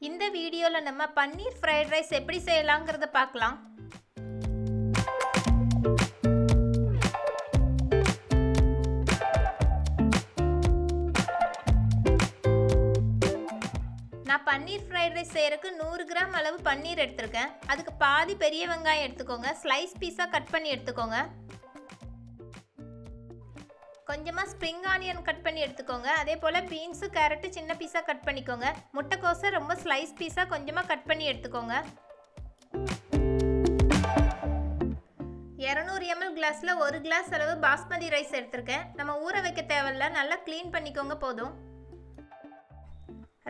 இந்த வீடியோவில் நம்ம பன்னீர் ஃப்ரைட் ரைஸ் எப்படி செய்யலாங்கிறத பார்க்கலாம். நான் பன்னீர் ஃப்ரைட் ரைஸ் செய்யறதுக்கு 100 கிராம் அளவு பன்னீர் எடுத்திருக்கேன். அதுக்கு பாதி பெரிய வெங்காயம் எடுத்துக்கோங்க. ஸ்லைஸ் பீஸாக கட் பண்ணி எடுத்துக்கோங்க. கொஞ்சமாக ஸ்ப்ரிங் ஆனியன் கட் பண்ணி எடுத்துக்கோங்க. அதே போல் பீன்ஸு கேரட்டு சின்ன பீஸாக கட் பண்ணிக்கோங்க. முட்டைக்கோஸை ரொம்ப ஸ்லைஸ் பீஸாக கொஞ்சமாக கட் பண்ணி எடுத்துக்கோங்க. 200 ml கிளாஸில் 1 கிளாஸ் அளவு பாஸ்மதி ரைஸ் எடுத்திருக்கேன். நம்ம ஊற வைக்க தேவையில்ல, நல்லா க்ளீன் பண்ணிக்கோங்க போதும்.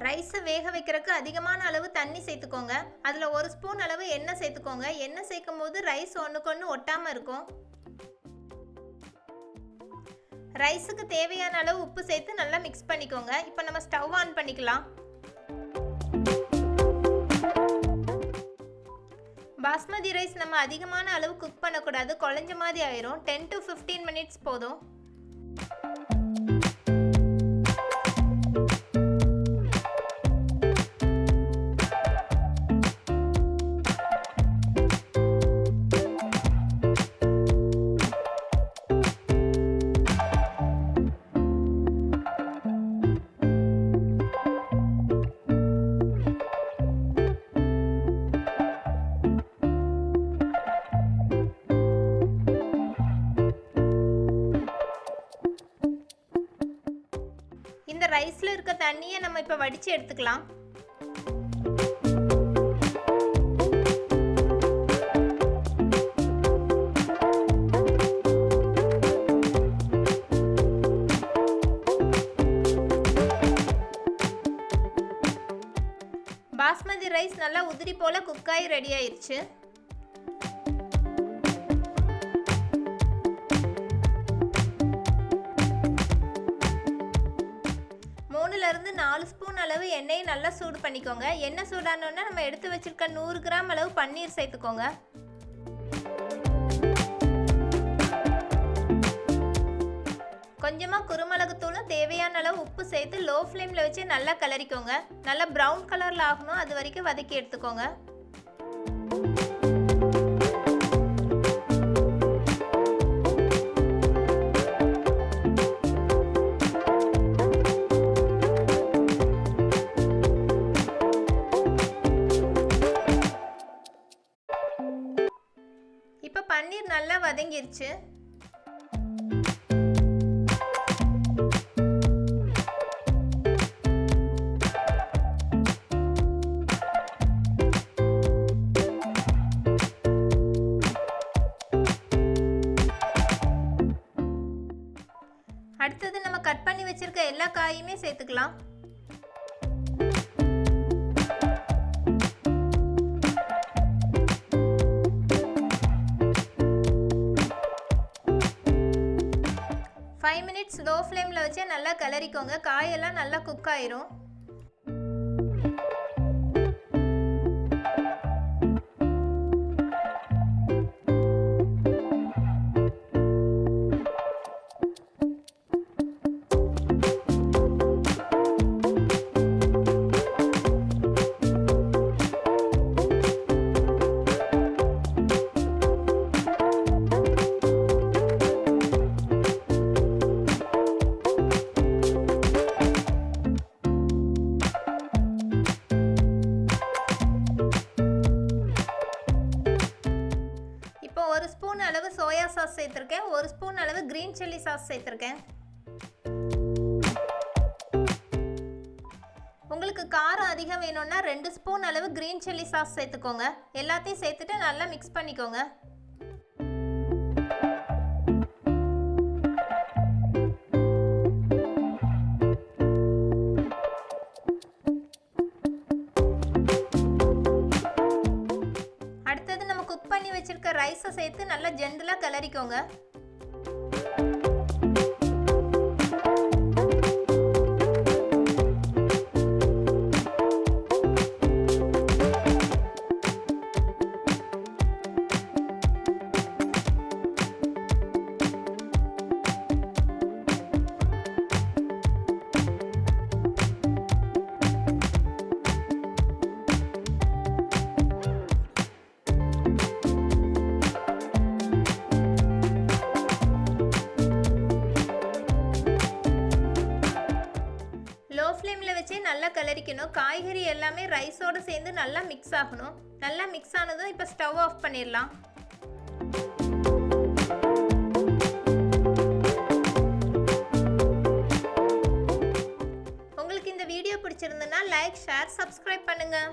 ரைஸை வேக வைக்கிறதுக்கு அதிகமான அளவு தண்ணி சேர்த்துக்கோங்க. அதில் 1 ஸ்பூன் அளவு எண்ணெய் சேர்த்துக்கோங்க. எண்ணெய் சேர்க்கும் போது ரைஸ் ஒன்றுக்கு ஒன்று ஒட்டாமல் இருக்கும். ரைஸுக்கு தேவையான அளவு உப்பு சேர்த்து நல்லா மிக்ஸ் பண்ணிக்கோங்க. இப்போ நம்ம ஸ்டவ் ஆன் பண்ணிக்கலாம். பாஸ்மதி ரைஸ் நம்ம அதிகமான அளவு குக் பண்ணக்கூடாது, குழஞ்ச மாதிரி ஆயிரும். 10 to 15 மினிட்ஸ் போதும். இந்த ரைஸில் இருக்க தண்ணியை நம்ம இப்போ வடித்து எடுத்துக்கலாம். பாஸ்மதி ரைஸ் நல்லா உதிரி போல் குக்காகி ரெடி ஆயிடுச்சு. 4 ஸ்பூன் அளவு எண்ணெயை நல்லா சூடு பண்ணிக்கோங்க. எண்ணெய் சூடானோன்னா நம்ம எடுத்து வச்சிருக்க 100 கிராம் அளவு பன்னீர் சேர்த்துக்கோங்க. கொஞ்சமாக குருமிளகுத்தூளும் தேவையான அளவு உப்பு சேர்த்து லோ ஃப்ளேமில் வச்சு நல்லா கிளறிக்கோங்க. நல்லா ப்ரௌன் கலரில் ஆகணும், அது வரைக்கும் வதக்கி எடுத்துக்கோங்க. இப்போ பன்னீர் நல்லா வதங்கிருச்சு. அடுத்தது நம்ம கட் பண்ணி வச்சிருக்க எல்லா காயுமே சேர்த்துக்கலாம். மினிட்ஸ் லோ ஃப்ளேமில் வச்சு நல்லா கிளறிக்கோங்க. காயெல்லாம் நல்லா குக் ஆயிரும். ஒரு ஸ்பூன் அளவு சோயா சாஸ் சேர்த்துருக்கேன். 1 ஸ்பூன் அளவு கிரீன் சில்லி சாஸ் சேர்த்துருக்கேன். உங்களுக்கு காரம் அதிகம் வேணும்னா 2 ஸ்பூன் அளவு கிரீன் சில்லி சாஸ் சேர்த்துக்கோங்க. எல்லாத்தையும் சேர்த்துட்டு நல்லா மிக்ஸ் பண்ணிக்கோங்க. பண்ணி வச்சிருக்க ரைஸை சேர்த்து நல்லா ஜென்டலா கிளறிக்கோங்க. நல்லா கிளறிக்கணும். காய்கறி எல்லாமே ரைஸோடு சேர்ந்து நல்லா மிக்ஸ் ஆகணும். நல்லா மிக்ஸ் ஆனதும் இப்போ ஸ்டவ் ஆஃப் பண்ணிடலாம். உங்களுக்கு இந்த வீடியோ பிடிச்சிருந்ததுன்னா லைக், ஷேர், சப்ஸ்கிரைப் பண்ணுங்கள்.